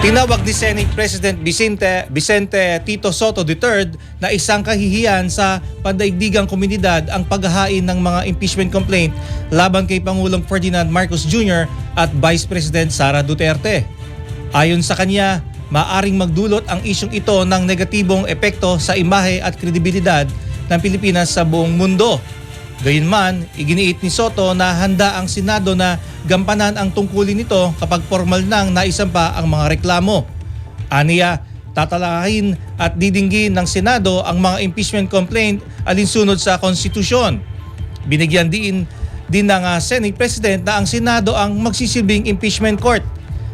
Tinawag ni Senate President Vicente Tito Soto III na isang kahihiyan sa pandaigdigang komunidad ang paghahain ng mga impeachment complaint laban kay Pangulong Ferdinand Marcos Jr. at Vice President Sara Duterte. Ayon sa kanya, maaring magdulot ang isyong ito ng negatibong epekto sa imahe at kredibilidad ng Pilipinas sa buong mundo. Gayunman, iginiit ni Soto na handa ang Senado na gampanan ang tungkulin nito kapag formal nang naisampa ang mga reklamo. Aniya, tatalakayin at didinggin ng Senado ang mga impeachment complaint alinsunod sa konstitusyon. Binigyan din ng Senate President na ang Senado ang magsisilbing impeachment court.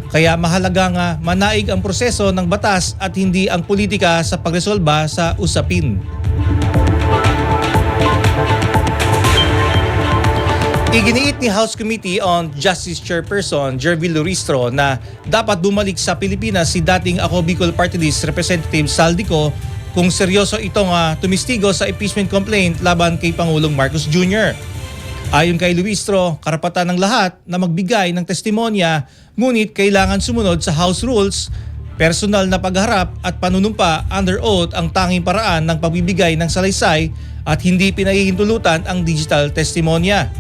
Kaya mahalaga nga manaig ang proseso ng batas at hindi ang politika sa pagresolba sa usapin. Iginiit ni House Committee on Justice Chairperson Jervil Luristro na dapat bumalik sa Pilipinas si dating Ako Bicol Party List Representative Saldico kung seryoso itong tumistigo sa impeachment complaint laban kay Pangulong Marcos Jr. Ayon kay Luristro, karapatan ng lahat na magbigay ng testimonya, ngunit kailangan sumunod sa House Rules, personal na pagharap at panunumpa under oath ang tanging paraan ng pagbibigay ng salaysay at hindi pinahihintulutan ang digital testimonya.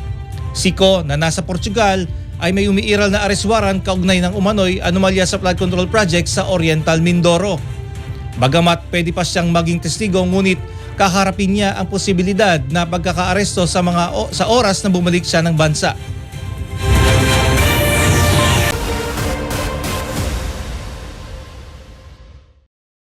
Siko na nasa Portugal ay may umiiral na arrest warrant kaugnay ng umano'y anomalya sa flood control project sa Oriental Mindoro. Bagamat pwede pa siyang maging testigo, ngunit kaharapin niya ang posibilidad na pagkakaaresto sa oras na bumalik siya ng bansa.